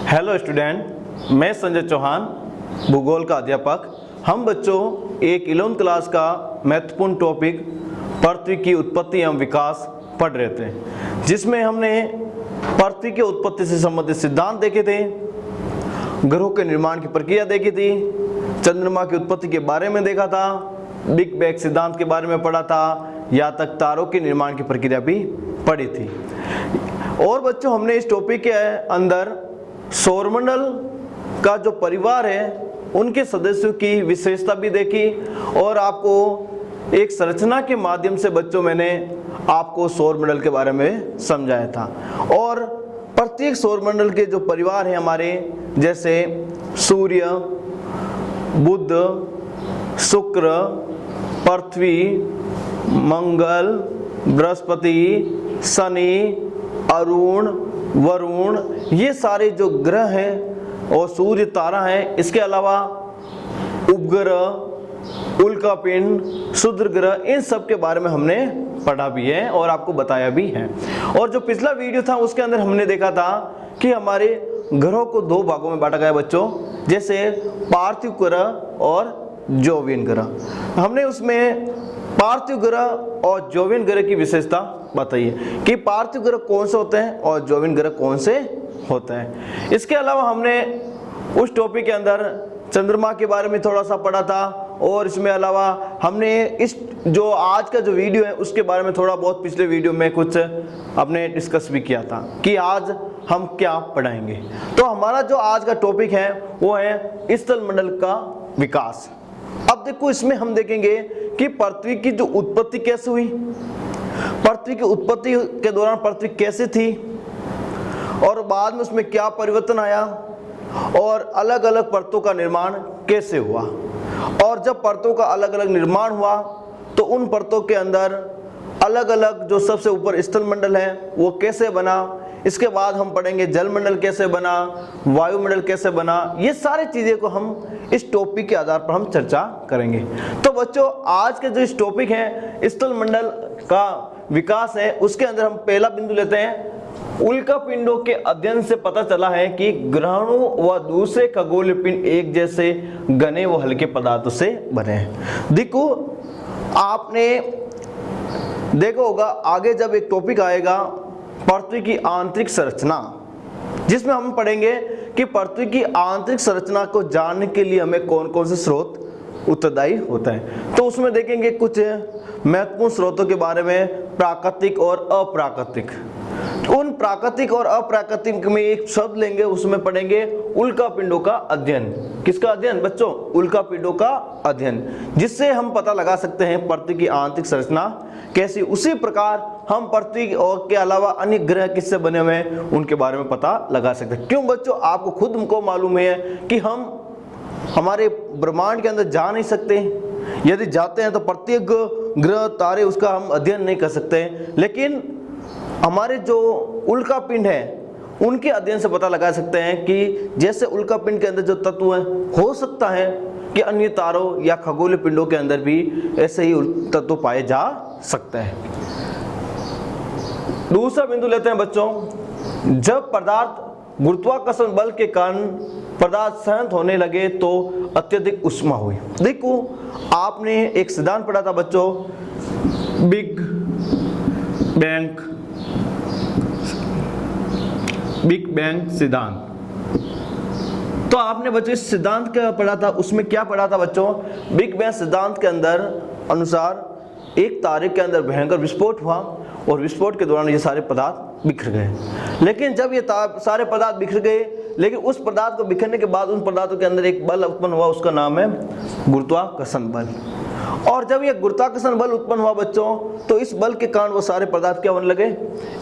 Hello student, मैं संजय चौहान, भूगोल का अध्यापक। हम बच्चों एक 11वीं क्लास का महत्वपूर्ण टॉपिक पृथ्वी की उत्पत्ति एवं विकास पढ़ रहे थे, जिसमें हमने पृथ्वी की उत्पत्ति से संबंधित सिद्धांत देखे थे, ग्रहों के निर्माण की प्रक्रिया देखी थी, चंद्रमा की उत्पत्ति के बारे में देखा था, बिग बैंग सिद्धांत के बारे में पढ़ा था, या तक तारों के निर्माण की प्रक्रिया भी पढ़ी थी। और बच्चों हमने इस टॉपिक के अंदर सौरमंडल का जो परिवार है उनके सदस्यों की विशेषता भी देखी, और आपको एक संरचना के माध्यम से बच्चों मैंने आपको सौरमंडल के बारे में समझाया था। और प्रत्येक सौरमंडल के जो परिवार हैं हमारे, जैसे सूर्य, बुध, शुक्र, पृथ्वी, मंगल, बृहस्पति, शनि, अरुण, वरुण, ये सारे जो ग्रह हैं और सूर्य, तारा हैं, इसके अलावा उपग्रह, उल्कापिंड, क्षुद्र ग्रह, इन सब के बारे में हमने पढ़ा भी है और आपको बताया भी है। और जो पिछला वीडियो था उसके अंदर हमने देखा था कि हमारे ग्रहों को दो भागों में बांटा गया बच्चों, जैसे पार्थिव ग्रह और जोवियन ग्रह। हमने उसमें पार्थिव ग्रह और जोवियन ग्रह की विशेषता बताई है कि पार्थिव ग्रह कौन से होते हैं और जोवियन ग्रह कौन से होते हैं। इसके अलावा हमने उस टॉपिक के अंदर चंद्रमा के बारे में थोड़ा सा पढ़ा था, और इसमें अलावा हमने इस जो आज का जो वीडियो है उसके बारे में थोड़ा बहुत पिछले वीडियो में कुछ अपने डिस्कस भी किया था कि आज हम क्या पढ़ाएंगे। तो हमारा जो आज का टॉपिक है वो है स्थलमंडल का विकास। अब देखो, इसमें हम देखेंगे कि पृथ्वी की जो उत्पत्ति कैसे हुई, पृथ्वी की उत्पत्ति के दौरान पृथ्वी कैसे थी, और बाद में उसमें क्या परिवर्तन आया, और अलग अलग परतों का निर्माण कैसे हुआ। और जब परतों का अलग अलग निर्माण हुआ तो उन परतों के अंदर अलग अलग जो सबसे ऊपर स्थलमंडल है वो कैसे बना। इसके बाद हम पढ़ेंगे जलमंडल कैसे बना, वायुमंडल कैसे बना। ये सारी चीजें को हम इस टॉपिक के आधार पर हम चर्चा करेंगे। तो बच्चों आज के जो इस टॉपिक है स्थलमंडल का विकास है, उसके अंदर हम पहला बिंदु लेते हैं। उल्कापिंडों के अध्ययन से पता चला है कि ग्रहणों व दूसरे खगोलीय पिंड एक जैसे घने व हल्के पदार्थों से बने हैं। देखो, आपने देखा होगा आगे जब एक टॉपिक आएगा पृथ्वी की आंतरिक संरचना, जिसमें हम पढ़ेंगे कि पृथ्वी की आंतरिक संरचना को जानने के लिए हमें कौन कौन से स्रोत उत्तरदायी होता है। तो उसमें देखेंगे कुछ महत्वपूर्ण स्रोतों के बारे में, प्राकृतिक और अप्राकृतिक। उन प्राकृतिक और अप्राकृतिक में एक शब्द लेंगे, उसमें पढ़ेंगे उल्कापिंडों का अध्ययन। किसका अध्ययन बच्चों? उल्कापिंडों का अध्ययन, जिससे हम पता लगा सकते हैं पृथ्वी की आंतरिक संरचना कैसी। उसी प्रकार हम पृथ्वी और के अलावा अन्य ग्रह किससे बने हुए हैं उनके बारे में पता लगा सकते हैं। क्यों बच्चों? आपको खुद हमको मालूम है कि हम हमारे ब्रह्मांड के अंदर जा नहीं सकते। यदि जाते हैं तो प्रत्येक ग्रह, तारे, उसका हम अध्ययन नहीं कर सकते, लेकिन हमारे जो उल्कापिंड है उनके अध्ययन से पता लगा सकते हैं कि जैसे उल्कापिंड के अंदर जो तत्व है, हो सकता है कि अन्य तारों या खगोलीय पिंडों के अंदर भी ऐसे ही तत्व पाए जा सकते हैं। दूसरा बिंदु लेते हैं बच्चों, जब पदार्थ गुरुत्वाकर्षण बल के कारण पदार्थ शांत होने लगे तो अत्यधिक ऊष्मा हुई। देखो, आपने एक सिद्धांत पढ़ा था बच्चों, बिग बैंग सिद्धांत। तो आपने बच्चों इस सिद्धांत का पढ़ा था, उसमें क्या पढ़ा था बच्चों? बिग बैंग सिद्धांत के अंदर अनुसार एक तारे के अंदर भयंकर विस्फोट हुआ, और विस्फोट के दौरान ये सारे पदार्थ बिखर गए। लेकिन जब ये सारे पदार्थ बिखर गए, लेकिन उस पदार्थ को बिखरने के बाद उन पदार्थों के अंदर एक बल उत्पन्न हुआ, उसका नाम है गुरुत्वाकर्षण बल। और जब ये गुरुत्वाकर्षण बल उत्पन्न हुआ बच्चों, तो इस बल के कारण वो सारे पदार्थ क्या होने लगे?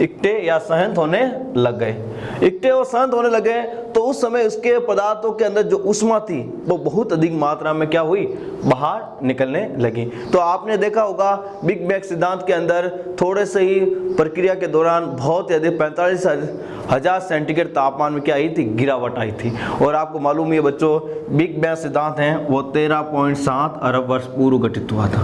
इकट्ठे या संहत होने लग गए। इकट्ठे और संहत होने लगे तो उस समय उसके पदार्थों के अंदर जो ऊष्मा थी वो बहुत अधिक मात्रा में क्या हुई? बाहर निकलने लगी। तो आपने देखा होगा बिग बैंग सिद्धांत के अंदर थोड़े से ही प्रक्रिया के दौरान बहुत ही अधिक 45,000 सेंटीग्रेड तापमान में क्या आई थी? गिरावट आई थी। और आपको मालूम है बच्चों, बिग बैंग सिद्धांत है वो 13.7 अरब वर्ष पूर्व गठित हुआ था।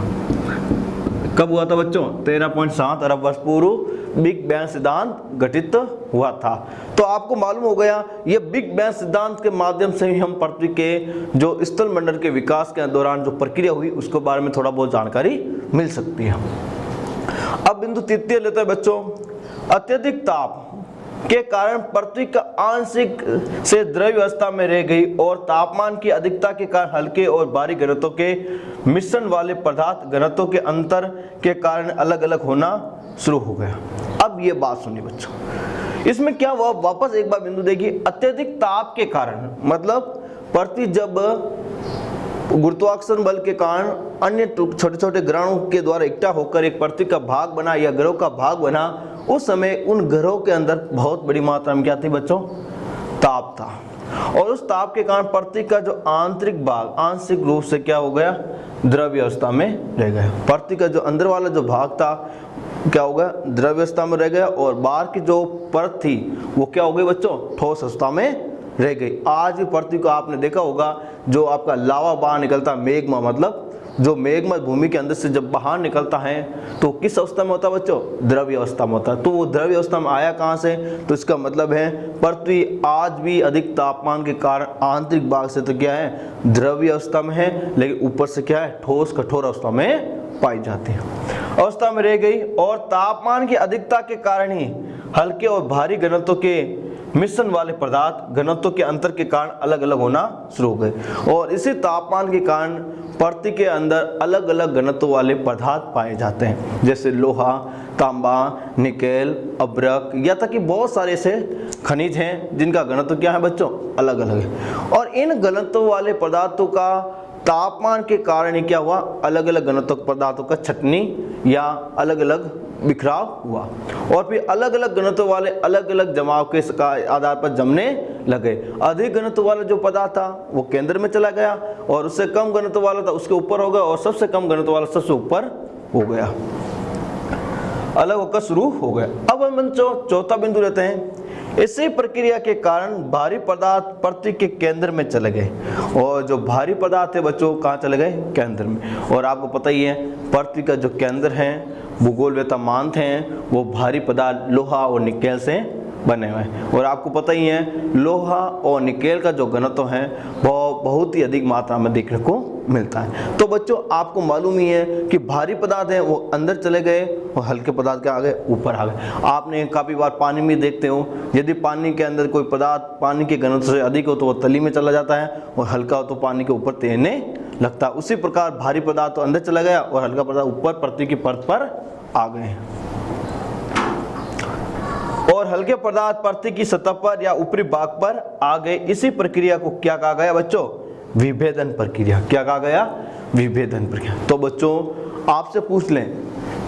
कब हुआ था बच्चों? 13.7 अरब वर्ष पूर्व बिग बैंग सिद्धांत गठित हुआ था। तो आपको मालूम हो गया ये बिग बैंग सिद्धांत के माध्यम से ही हम पृथ्वी के जो स्थल मंडल के विकास के दौरान जो प्रक्रिया हुई उसके बारे में थोड़ा बहुत जानकारी मिल सकती है। अब बिंदु तृतीय लेते हैं बच्चों, अत्यधिक ताप के कारण पृथ्वी का आंशिक से द्रव्य अवस्था में रह गई और तापमान की अधिकता के कारण हल्के और भारी घनत्व के मिश्रण वाले पदार्थ घनत्व के अंतर के कारण अलग अलग होना शुरू हो गया। अब ये बात सुनिए बच्चों, इसमें क्या हुआ, वापस एक बार बिंदु देखिए, अत्यधिक ताप के कारण मतलब पृथ्वी जब गुरुत्वाकर्षण बल के कारण अन्य छोटे छोटे ग्रहों के द्वारा इकट्ठा होकर एक पृथ्वी का भाग बना या ग्रह का भाग बना, उस समय उन ग्रहों के अंदर बहुत बड़ी मात्रा में क्या थी बच्चों? ताप था। और उस ताप के कारण पृथ्वी का जो आंतरिक भाग आंशिक रूप से क्या हो गया? द्रव्य अवस्था में रह गया। पृथ्वी का जो अंदर वाला जो भाग था क्या हो गया? द्रव्य अवस्था में रह गया और बाहर की जो परत थी वो क्या हो गई बच्चों? ठोस अवस्था में रह गई। आज भी पृथ्वी को आपने देखा होगा जो आपका लावा बाहर निकलता, मेग्मा मतलब जो मेग्मा भूमि के अंदर से जब बाहर निकलता है तो किस अवस्था में होता है बच्चों? द्रव्य अवस्था में होता है। तो वो द्रव्य अवस्था में आया कहाँ से? तो इसका मतलब है पृथ्वी आज भी अधिक तापमान के कारण आंतरिक भाग से तो क्या है? द्रव्य अवस्था में है, लेकिन ऊपर से क्या है? ठोस कठोर अवस्था में पाई जाती है, अवस्था में रह गई। और तापमान की अधिकता के कारण ही हल्के और भारी घनत्व के मिश्रण वाले पदार्थ घनत्व के अंतर के कारण अलग अलग होना शुरू हो गए और इसी तापमान के कारण पृथ्वी के अंदर अलग अलग घनत्व वाले पदार्थ पाए जाते हैं, जैसे लोहा, तांबा, निकेल, अब्रक, या तक कि बहुत सारे ऐसे खनिज हैं जिनका घनत्व क्या है बच्चों? अलग अलग है। और इन घनत्व वाले पदार्थों का तापमान के कारण ही क्या हुआ? अलग अलग घनत्व पदार्थों का छटनी या अलग अलग बिखराव हुआ और फिर अलग अलग घनत्व वाले अलग अलग जमाव के आधार पर जमने लगे। अधिक घनत्व वाला जो पदार्थ था वो केंद्र में चला गया और उससे कम घनत्व वाला था उसके ऊपर हो गया और सबसे कम घनत्व वाला सबसे ऊपर हो गया, अलग होकर शुरू हो गया। अब हम चौथा बिंदु लेते हैं, इसी प्रक्रिया के कारण भारी पदार्थ पृथ्वी के केंद्र में चले गए और जो भारी पदार्थ है बच्चों कहाँ चले गए? केंद्र में। और आपको पता ही है पृथ्वी का जो केंद्र है भूगोल वेता मानते हैं वो भारी पदार्थ लोहा और निकेल से बने हुए हैं और आपको पता ही है लोहा और निकेल का जो घनत्व है वो बहुत ही अधिक मात्रा में देखने को मिलता है। तो बच्चों आपको मालूम ही है कि भारी पदार्थ हैं वो अंदर चले गए और हल्के पदार्थ क्या आ गए? ऊपर आ गए। आपने काफ़ी बार पानी में देखते हो, यदि पानी के अंदर कोई पदार्थ पानी के घनत्व से अधिक हो तो वो तली में चला जाता है और हल्का हो तो पानी के ऊपर तैरने लगता है। उसी प्रकार भारी पदार्थ तो अंदर चला गया और हल्का पदार्थ ऊपर पृथ्वी की परत पर आ गए और हल्के पदार्थ पृथ्वी की सतह पर या ऊपरी भाग पर आ गए। इसी प्रक्रिया को क्या कहा गया बच्चों? विभेदन प्रक्रिया। क्या कहा गया? विभेदन प्रक्रिया। तो बच्चों आपसे पूछ लें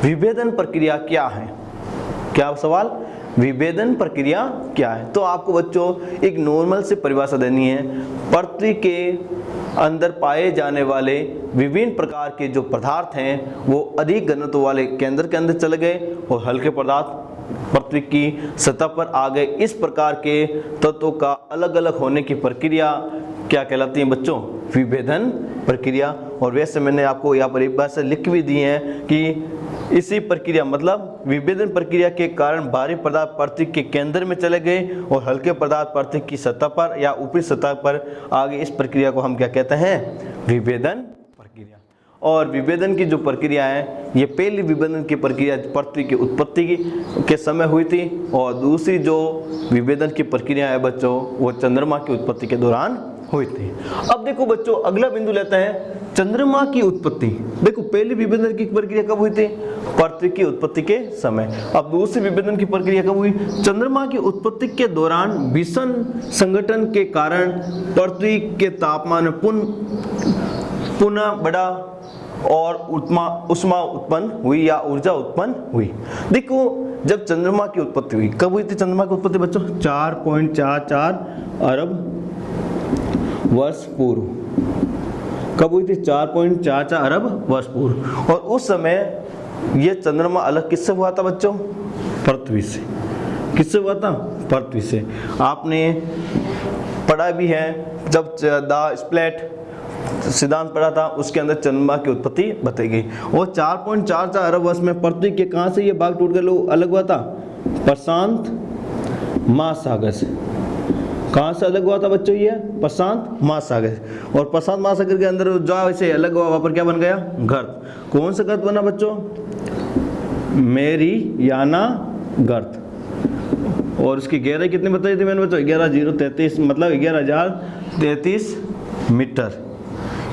विभेदन प्रक्रिया क्या है? क्या सवाल? विभेदन प्रक्रिया क्या है? तो आपको बच्चों एक नॉर्मल से परिभाषा देनी है। पृथ्वी के अंदर पाए जाने वाले विभिन्न प्रकार के जो पदार्थ हैं वो अधिक घनत्व वाले केंद्र के अंदर चले गए और हल्के पदार्थ पृथ्वी की सतह पर आ गए। इस प्रकार के तत्वों का अलग अलग होने की प्रक्रिया क्या कहलाती है बच्चों? विभेदन प्रक्रिया। और वैसे मैंने आपको यहाँ पर एक बार से लिख भी दी है कि इसी प्रक्रिया मतलब विभेदन प्रक्रिया के कारण भारी पदार्थ पृथ्वी के केंद्र में चले गए और हल्के पदार्थ पृथ्वी की सतह पर या ऊपरी सतह पर आ गए। इस प्रक्रिया को हम क्या कहते हैं? विभेदन प्रक्रिया। और विभेदन की जो प्रक्रिया है ये पहली विभेदन की प्रक्रिया पृथ्वी की उत्पत्ति के समय हुई थी और दूसरी जो विभेदन की प्रक्रिया है बच्चों वो चंद्रमा की उत्पत्ति के दौरान हुई थी। अब देखो बच्चों अगला बिंदु लेते हैं चंद्रमा की उत्पत्ति। देखो पहली विभेदन की प्रक्रिया कब हुई थी? पृथ्वी की उत्पत्ति के समय। अब दूसरी विभेदन की प्रक्रिया कब हुई? चंद्रमा की उत्पत्ति के दौरान भीषण संघटन के कारण पृथ्वी के तापमान में पुनः बड़ा और उष्मा उत्पन्न हुई या ऊर्जा उत्पन्न हुई। देखो जब चंद्रमा की उत्पत्ति हुई, कब हुई थी चंद्रमा की उत्पत्ति बच्चों? 4.44 अरब वर्ष पूर्व। कब हुई थी? 4.44 अरब वर्ष पूर्व। और उस समय ये चंद्रमा अलग किससे हुआ था बच्चों? पृथ्वी से। किससे हुआ था? पृथ्वी से। आपने पढ़ा भी है जब द स्प्लिट सिद्धांत पढ़ा था, उसके अंदर चंद्रमा की उत्पत्ति बताई गई। और 4.44 अरब वर्ष में पृथ्वी के कहाँ से ये भाग टूट कर अलग हुआ था? प्रशांत महासागर से। कहाँ से अलग हुआ था बच्चों? ये प्रशांत महासागर। और प्रशांत महासागर के अंदर जो ऐसे अलग हुआ, वहाँ पर क्या बन गया? गर्त। कौन सा गर्त बना बच्चों? मैरियाना गर्त। और उसकी गहराई कितनी बताई थी मैंने बच्चों? 11,033 मतलब 11,033 मीटर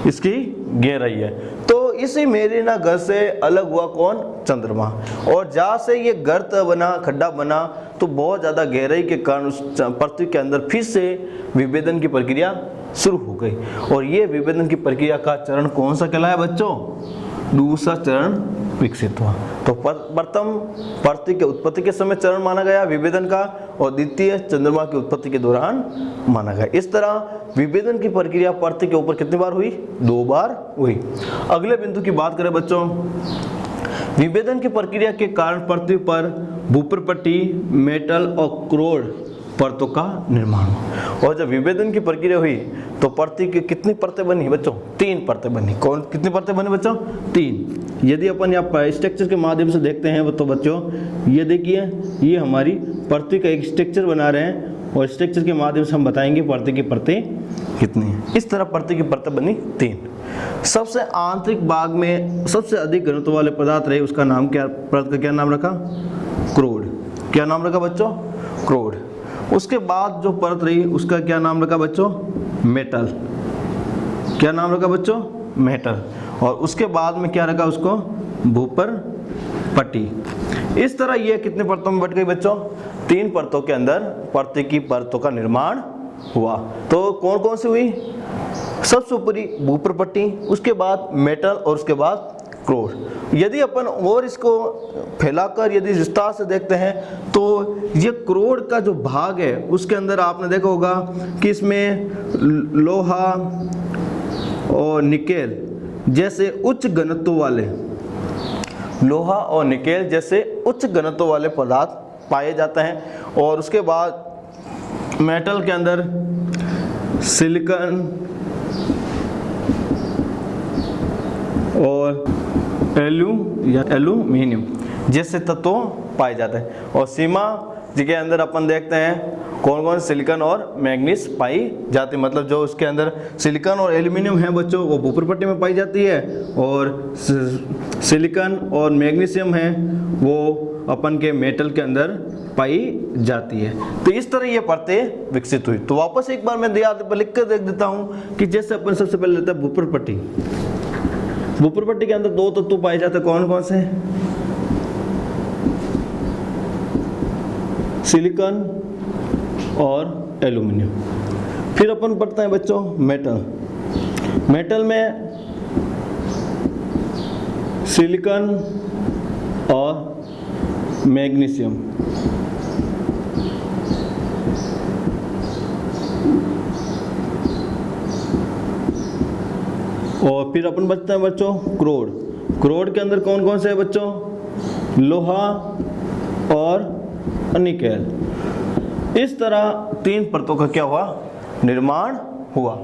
इसकी गहराई है। तो इसी मैरियाना गर्त से अलग हुआ कौन? चंद्रमा। और जहाँ से ये गर्त बना, खड्डा बना, तो बहुत ज़्यादा गहराई के कारण उस पृथ्वी के अंदर फिर से विभेदन की प्रक्रिया शुरू हो गई। और ये विभेदन की प्रक्रिया का चरण कौन सा कहलाया बच्चों? दूसरा चरण विकसित हुआ। तो प्रथम पृथ्वी के उत्पत्ति के समय चरण माना गया विभेदन का, और द्वितीय चंद्रमा की उत्पत्ति के दौरान माना गया। इस तरह विभेदन की प्रक्रिया पृथ्वी के ऊपर कितनी बार हुई? 2 बार हुई। अगले बिंदु की बात करें बच्चों, विभेदन की प्रक्रिया के कारण पृथ्वी पर भूप्रपट्टी, मेटल और क्रोड परतों का निर्माण हुआ। और जब विभेदन की प्रक्रिया हुई तो पृथ्वी की कितनी परतें बनी बच्चों? 3 परतें बनी। कौन कितनी परतें बनी बच्चों? 3। यदि अपन यहाँ स्ट्रक्चर के माध्यम से देखते हैं तो बच्चों ये देखिए, ये हमारी पृथ्वी का एक स्ट्रक्चर बना रहे हैं, और स्ट्रक्चर के माध्यम से हम बताएंगे पृथ्वी की परतें कितनी हैं। इस तरह पृथ्वी की परतें बनी 3। सबसे आंतरिक भाग में सबसे अधिक घनत्व वाले पदार्थ रहे, उसका नाम क्या, परत का क्या नाम रखा? क्रोड। क्या नाम रखा बच्चों? क्रोड। उसके बाद जो परत रही उसका क्या नाम रखा बच्चों? मेटल। क्या नाम रखा बच्चों? मेटल। और उसके बाद में क्या रखा उसको? भूप्रपट्टी। इस तरह ये कितने परतों में बट गई बच्चों? 3 परतों के अंदर पृथ्वी की परतों का निर्माण हुआ। तो कौन कौन सी हुई? सबसे ऊपरी भूप्रपट्टी, उसके बाद मेटल और उसके बाद क्रोड। यदि अपन और इसको फैलाकर यदि विस्तार से देखते हैं तो ये क्रोड का जो भाग है उसके अंदर आपने देखा होगा कि इसमें लोहा और निकेल जैसे उच्च घनत्व वाले, लोहा और निकेल जैसे उच्च घनत्व वाले पदार्थ पाए जाते हैं। और उसके बाद मेटल के अंदर सिलिकॉन और एल्यूमिनियम जैसे तत्व पाए जाते हैं। और सीमा के अंदर अपन देखते हैं कौन कौन सिलिकॉन और मैग्नीज पाई जाती है। मतलब जो उसके अंदर सिलिकॉन और एल्यूमिनियम है बच्चों वो भूप्रपट्टी में पाई जाती है, और सिलिकॉन और मैग्नीशियम है वो अपन के मेटल के अंदर पाई जाती है। तो इस तरह ये परतें विकसित हुई। तो वापस एक बार मैं लिख कर देख देता हूँ कि जैसे अपन सबसे पहले लेते हैं भूप्रपट्टी। भूप्रपट्टी के अंदर 2 तत्व पाए जाते हैं, कौन कौन से? सिलिकॉन और एल्यूमिनियम। फिर अपन पढ़ते हैं बच्चों मेटल। मेटल में सिलिकॉन और मैग्नीशियम। और फिर अपन बचते हैं बच्चों क्रोड। क्रोड के अंदर कौन कौन से है बच्चों? लोहा और निकेल। इस तरह 3 परतों का क्या हुआ? निर्माण हुआ।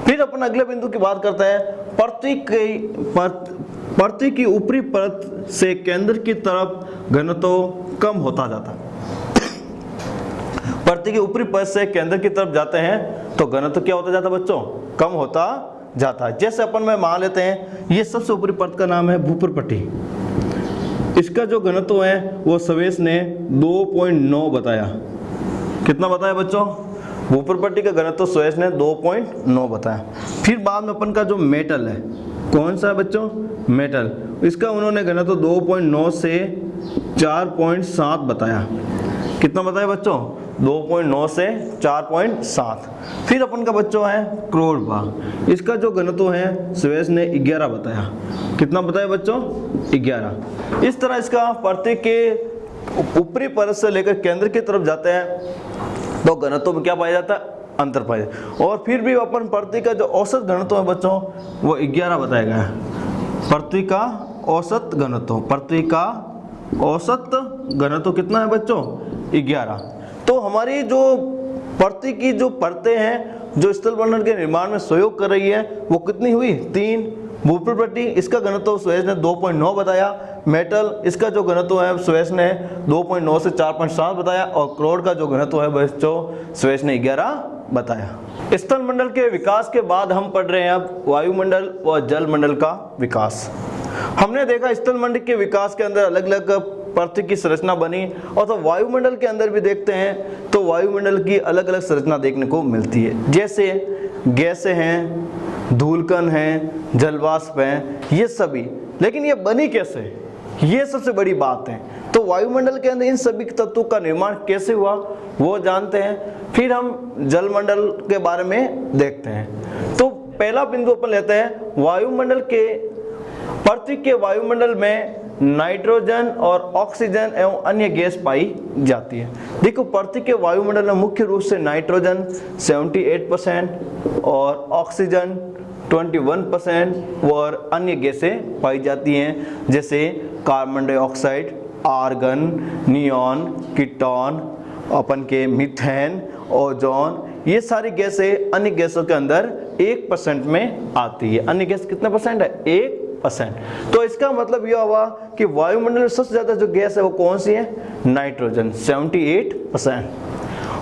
फिर अपन अगले बिंदु की बात करते हैं, पृथ्वी की ऊपरी परत से केंद्र की तरफ घनत्व कम होता जाता है। पृथ्वी की ऊपरी परत से केंद्र की तरफ जाते हैं तो घनत्व क्या होता जाता है बच्चों? कम होता जाता है। जैसे अपन में मान लेते हैं ये सबसे ऊपरी परत का नाम है भूप्रपट्टी। इसका जो घनत्व है वो स्वेस ने 2.9 बताया। कितना बताया बच्चों? भूप्रपट्टी का घनत्व स्वेस ने 2.9 बताया। फिर बाद में अपन का जो मेटल है, कौन सा है बच्चों? मेटल। इसका उन्होंने घनत्व 2.9 से 4.7 बताया। कितना बताया बच्चों? 2.9 से 4.7। फिर अपन का बच्चों है क्रोड भाग। इसका जो घनत्व है स्वेस ने 11 बताया। कितना बताया बच्चों? 11। इस तरह इसका पृथ्वी के ऊपरी परत से लेकर केंद्र की तरफ जाते हैं तो घनत्व में क्या पाया जाता है? अंतर पाया जाता है। और फिर भी अपन पृथ्वी का जो औसत घनत्व है बच्चों वो 11 बताया गया है। पृथ्वी का औसत घनत्व, पृथ्वी का औसत घनत्व कितना है बच्चों? 11। तो हमारी जो पृथ्वी की जो परतें हैं जो स्थल मंडल के निर्माण में सहयोग कर रही है वो कितनी हुई? 3। भूपृष्ठ पट्टी, इसका घनत्व सुरेश ने 2.9 बताया। मेटल, इसका जो घनत्व है सुरेश ने 2.9 से 4.7 बताया। और क्लोड का जो घनत्व है बच्चों सुरेश ने 11 बताया। स्थल मंडल के विकास के बाद हम पढ़ रहे हैं अब वायुमंडल और जल मंडल का विकास। हमने देखा स्थल मंडल के विकास के अंदर अलग अलग पृथ्वी की संरचना बनी, और तो वायुमंडल के अंदर भी देखते हैं तो वायुमंडल की अलग अलग संरचना देखने को मिलती है। जैसे गैसें हैं, धूलकण हैं, जलवाष्प हैं, ये सभी। लेकिन ये बनी कैसे, ये सबसे बड़ी बात है। तो वायुमंडल के अंदर इन सभी तत्वों का निर्माण कैसे हुआ वो जानते हैं, फिर हम जलमंडल के बारे में देखते हैं। तो पहला बिंदु अपन लेते हैं वायुमंडल के। पृथ्वी के वायुमंडल में नाइट्रोजन और ऑक्सीजन एवं अन्य गैस पाई जाती है। देखो पृथ्वी के वायुमंडल में मुख्य रूप से नाइट्रोजन 78% और ऑक्सीजन 21% और अन्य गैसें पाई जाती हैं, जैसे carbon dioxide, argon, neon, krypton, अपन के मीथेन, ओजोन, ये सारी गैसें अन्य गैसों के अंदर 1% में आती है। अन्य गैस कितने परसेंट है? 1%। तो इसका मतलब यह हुआ कि वायुमंडल में सबसे ज्यादा जो गैस है वो कौन सी है? नाइट्रोजन 78%।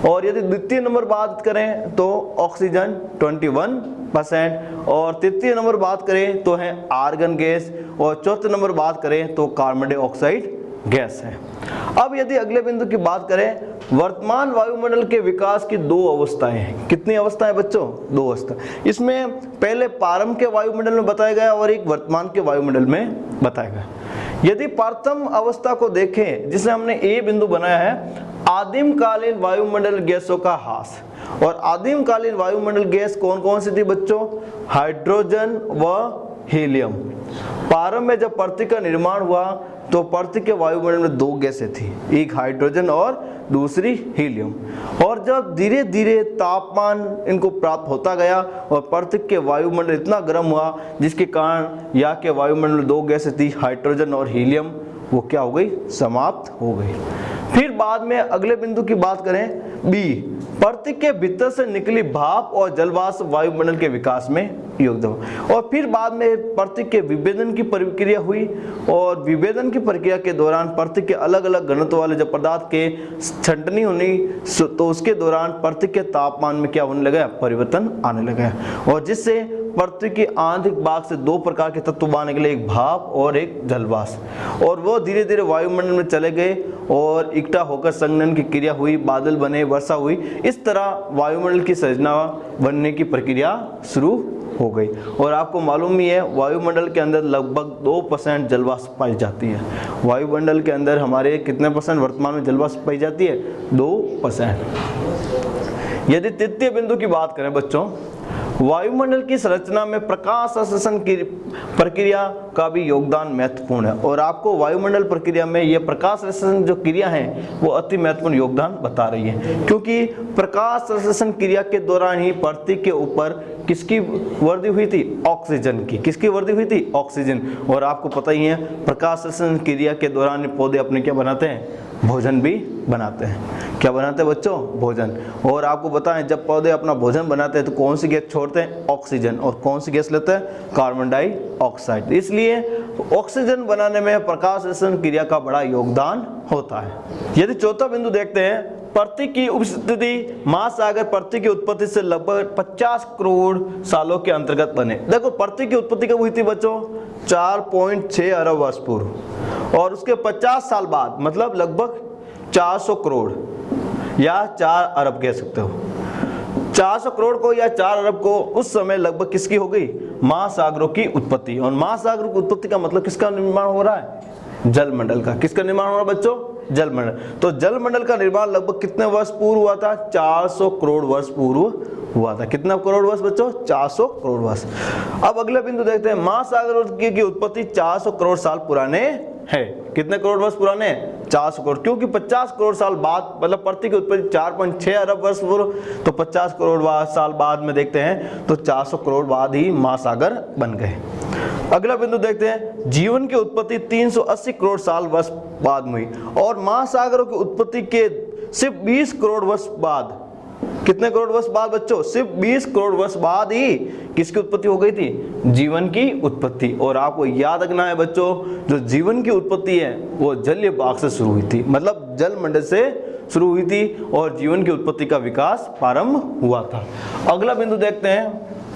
और यदि द्वितीय नंबर बात करें तो ऑक्सीजन 21%, और तृतीय नंबर बात करें तो है आर्गन गैस, और चौथे नंबर बात करें तो कार्बन डाइऑक्साइड गैस है। अब यदि अगले बिंदु की बात करें, वर्तमान वायुमंडल के विकास की 2 अवस्थाएं हैं। कितनी अवस्थाएं बच्चों? 2 अवस्था। इसमें पहले प्रारंभ के वायुमंडल में बताया गया और एक वर्तमान के वायुमंडल में बताया गया। यदि प्रथम अवस्था को देखें, जिसे हमने ए बिंदु बनाया है, आदिम कालीन वायुमंडल गैसों का ह्रास। और आदिम कालीन वायुमंडल गैस कौन कौन सी थी बच्चों? हाइड्रोजन व हीलियम। प्रारंभ में जब पृथ्वी का निर्माण हुआ तो पृथ्वी के वायुमंडल में 2 गैसें थी, एक हाइड्रोजन और दूसरी हीलियम। और जब धीरे धीरे तापमान इनको प्राप्त होता गया और पृथ्वी के वायुमंडल इतना गर्म हुआ जिसके कारण यहाँ के वायुमंडल में 2 गैसें थी, हाइड्रोजन और हीलियम, वो क्या हो गई? समाप्त हो गई। फिर बाद में अगले बिंदु की बात करें, बी, पृथ्वी के भीतर से निकली भाप और जलवाष्प वायुमंडल के विकास में योगदान। और फिर बाद में पृथ्वी के विभेदन की प्रक्रिया हुई, और विभेदन की प्रक्रिया के दौरान पृथ्वी के अलग अलग घनत्व वाले जब पदार्थ के छंटनी हुई तो उसके दौरान पृथ्वी के तापमान में क्या होने लगा? परिवर्तन आने लगा, और जिससे पृथ्वी के आंतरिक भाग से 2 प्रकार के तत्व बनने के लिए, एक भाप और एक जलवाष्प, और वो धीरे धीरे वायुमंडल में चले गए और इकट्ठा होकर संघनन की क्रिया हुई, बादल बने, वर्षा हुई। इस तरह वायुमंडल की संरचना बनने की प्रक्रिया शुरू हो गई। और आपको मालूम ही है वायुमंडल के अंदर लगभग 2% जलवाष्प पाई जाती है। वायुमंडल के अंदर हमारे कितने परसेंट वर्तमान में जलवाष्प पाई जाती है? 2%। यदि तृतीय बिंदु की बात करें बच्चों, वायुमंडल की संरचना में प्रकाश संश्लेषण की प्रक्रिया का भी योगदान महत्वपूर्ण है। और आपको वायुमंडल प्रक्रिया में यह प्रकाश संश्लेषण जो क्रिया है वो अति महत्वपूर्ण योगदान बता रही है, क्योंकि प्रकाश संश्लेषण क्रिया के दौरान ही पृथ्वी के ऊपर किसकी वृद्धि हुई थी? ऑक्सीजन की। किसकी वृद्धि हुई थी? ऑक्सीजन। और आपको पता ही है प्रकाश संश्लेषण क्रिया के दौरान पौधे अपने क्या बनाते हैं? भोजन भी बनाते हैं। क्या बनाते हैं बच्चों? भोजन। और आपको बताएं जब पौधे अपना भोजन बनाते हैं तो कौन सी गैस छोड़ते हैं? ऑक्सीजन। और कौन सी गैस लेते हैं? Carbon dioxide. इसलिए ऑक्सीजन बनाने में प्रकाश संश्लेषण क्रिया का बड़ा योगदान होता है। यदि चौथा बिंदु देखते हैं, पृथ्वी की उपस्थिति, महासागर पृथ्वी की उत्पत्ति से लगभग 50 करोड़ सालों के अंतर्गत बने। देखो पृथ्वी की उत्पत्ति कब हुई थी बच्चों? 4.6 अरब वर्ष पूर्व, और उसके 50 साल बाद मतलब लगभग 400 करोड़ या 4 अरब कह सकते हो। 400 करोड़ को या 4 अरब को उस समय लगभग किसकी हो गई? महासागरों की उत्पत्ति। और महासागरों की उत्पत्ति का मतलब किसका निर्माण हो रहा है? जलमंडल का। किसका निर्माण हो रहा है बच्चों? जलमंडल। तो जलमंडल का निर्माण लगभग कितने वर्ष पूर्व हुआ था? 400 करोड़ वर्ष पूर्व हुआ था। कितना करोड़ वर्ष बच्चों? 400 करोड़ वर्ष। अब अगला बिंदु देखते हैं, महासागरों की उत्पत्ति 400 करोड़ साल पुराने है। कितने करोड़ वर्ष पुराने? 400 करोड़। क्योंकि 50 करोड़ साल बाद मतलब पृथ्वी की उत्पत्ति 4.6 अरब वर्ष पूर्व, तो 50 करोड़ साल बाद में देखते हैं तो 400 करोड़ बाद ही महासागर बन गए। अगला बिंदु देखते हैं, जीवन की उत्पत्ति 380 करोड़ साल वर्ष बाद हुई, और महासागरों की उत्पत्ति के सिर्फ 20 करोड़ वर्ष बाद कितने करोड़ वर्ष बाद बच्चों? सिर्फ 20 करोड़ वर्ष बाद ही किसकी उत्पत्ति हो गई थी? जीवन की उत्पत्ति। और आपको याद रखना है बच्चों, जो जीवन की उत्पत्ति है वो जलीय भाग से शुरू हुई थी, मतलब जल मंडल से शुरू हुई थी और जीवन की उत्पत्ति का विकास प्रारंभ हुआ था। अगला बिंदु देखते हैं,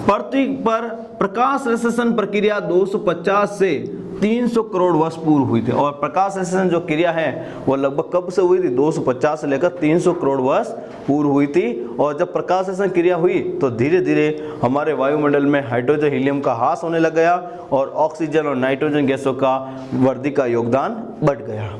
पृथ्वी पर प्रकाश संश्लेषण प्रक्रिया 250 से 300 करोड़ वर्ष पूर्व हुई थी। और प्रकाश संश्लेषण जो क्रिया है वो लगभग कब से हुई थी? 250 से लेकर 300 करोड़ वर्ष पूर्व हुई थी। और जब प्रकाश संश्लेषण क्रिया हुई तो धीरे धीरे हमारे वायुमंडल में हाइड्रोजन हीलियम का ह्रास होने लग गया और ऑक्सीजन और नाइट्रोजन गैसों का वृद्धि का योगदान बढ़ गया।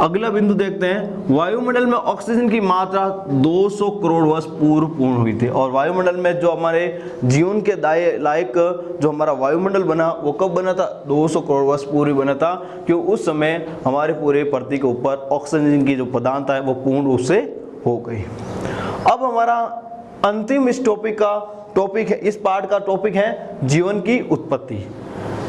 अगला बिंदु देखते हैं, वायुमंडल में ऑक्सीजन की मात्रा 200 करोड़ वर्ष पूर्व पूर्ण हुई थी। और वायुमंडल में जो हमारे जीवन के लायक जो हमारा वायुमंडल बना वो कब बना था? 200 करोड़ वर्ष पूर्व बना था, क्योंकि उस समय हमारे पूरे पृथ्वी के ऊपर ऑक्सीजन की जो प्रधानता है वो पूर्ण रूप से हो गई। अब हमारा अंतिम इस टॉपिक है, इस पार्ट का टॉपिक है जीवन की उत्पत्ति।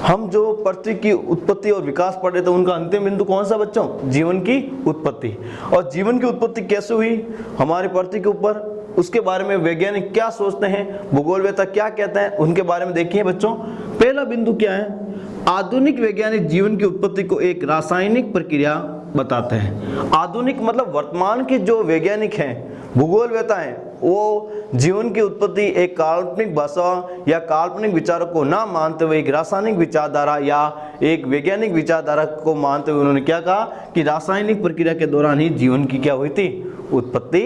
हम जो पृथ्वी की उत्पत्ति और विकास पढ़ रहे थे उनका अंतिम बिंदु कौन सा बच्चों? जीवन की उत्पत्ति। और जीवन की उत्पत्ति कैसे हुई हमारे पृथ्वी के ऊपर, उसके बारे में वैज्ञानिक क्या सोचते हैं, भूगोलवेत्ता क्या कहते हैं, उनके बारे में देखिए बच्चों। पहला बिंदु क्या है? आधुनिक वैज्ञानिक जीवन की उत्पत्ति को एक रासायनिक प्रक्रिया बताते हैं। आधुनिक मतलब वर्तमान के जो वैज्ञानिक हैं, भूगोलवेत्ता हैं, वो जीवन की उत्पत्ति एक काल्पनिक भाषा या काल्पनिक विचारों को ना मानते हुए एक रासायनिक विचारधारा या एक वैज्ञानिक विचारधारा को मानते हुए उन्होंने क्या कहा कि रासायनिक प्रक्रिया के दौरान ही जीवन की क्या हुई थी? उत्पत्ति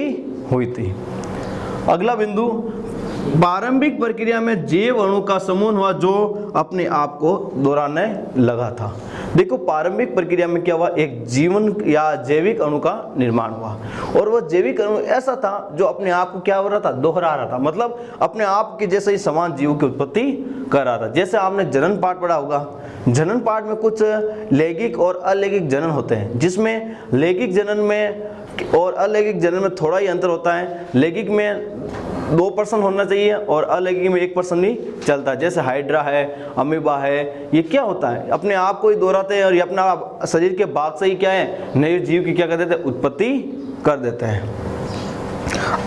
हुई थी। अगला बिंदु, प्रारंभिक प्रक्रिया में जैव अणु का समूह हुआ जो अपने आप को दोहराने लगा था। देखो प्रारंभिक प्रक्रिया में क्या हुआ? एक जीवन या जैविक अणु का निर्माण हुआ और वह जैविक अणु ऐसा था जो अपने आप को क्या हो रहा था? दोहरा रहा था, मतलब अपने आप के जैसे ही समान जीवों की उत्पत्ति कर रहा था। जैसे आपने जनन पाठ पढ़ा होगा, जनन पाठ में कुछ लैंगिक और अलैंगिक जनन होते हैं, जिसमें लैंगिक जनन में और अलैंगिक जनन में थोड़ा ही अंतर होता है। लैंगिक में 2% होना चाहिए और अलैंगिक में 1% ही चलता है। जैसे हाइड्रा है, अमीबा है, ये क्या होता है? अपने आप को ही दोहराते हैं और ये अपना शरीर के भाग से ही क्या है? नए जीव की क्या कर देते हैं? उत्पत्ति कर देते हैं।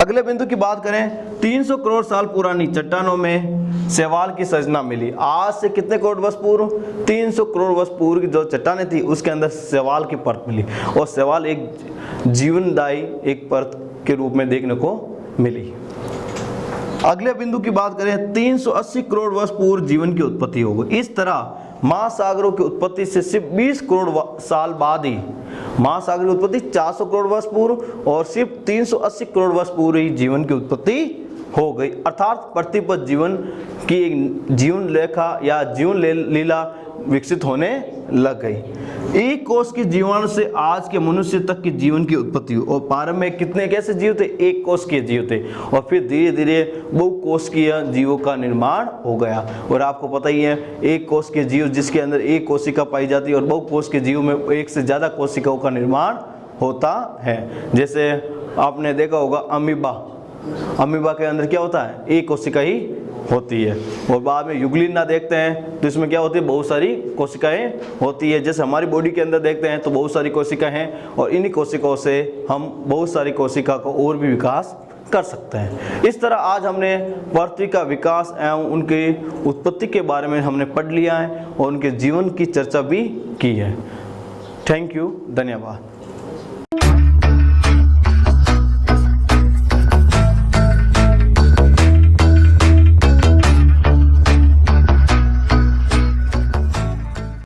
अगले बिंदु की बात करें, 300 करोड़ साल पुरानी चट्टानों में शैवाल की संरचना मिली। आज से कितने करोड़ वर्ष पूर्व? 300 करोड़ वर्ष पूर्व की जो चट्टानें थी उसके अंदर शैवाल की परत मिली और शैवाल एक जीवनदायी एक परत के रूप में देखने को मिली। अगले बिंदु की बात करें, 380 करोड़ वर्ष पूर्व जीवन की उत्पत्ति हो गई। इस तरह महासागरों की उत्पत्ति से सिर्फ 20 करोड़ साल बाद ही महासागर की उत्पत्ति 400 करोड़ वर्ष पूर्व और सिर्फ 380 करोड़ वर्ष पूर्व ही जीवन की उत्पत्ति हो गई। अर्थात पृथ्वी पर जीवन की एक जीवन रेखा या जीवन लीला विकसित होने लग गई। एक कोष के जीवाणु से आज के मनुष्य तक के जीवन की उत्पत्ति हुई और प्रारंभ में कितने कैसे जीव थे? एक कोष के जीव थे और फिर धीरे धीरे बहुकोषीय जीवों का निर्माण हो गया। और आपको पता ही है, एक कोष के जीव जिसके अंदर एक कोशिका पाई जाती है और बहुकोष के जीव में एक से ज्यादा कोशिकाओं का निर्माण होता है। जैसे आपने देखा होगा अमीबा के अंदर क्या होता है? एक कोशिका ही होती है। और बाद में युगलिना देखते हैं तो इसमें क्या होती है? बहुत सारी कोशिकाएं होती है। जैसे हमारी बॉडी के अंदर देखते हैं तो बहुत सारी कोशिकाएं हैं और इन्हीं कोशिकाओं से हम बहुत सारी कोशिका को और भी विकास कर सकते हैं। इस तरह आज हमने पृथ्वी का विकास एवं उनकी उत्पत्ति के बारे में हमने पढ़ लिया है और उनके जीवन की चर्चा भी की है। थैंक यू, धन्यवाद।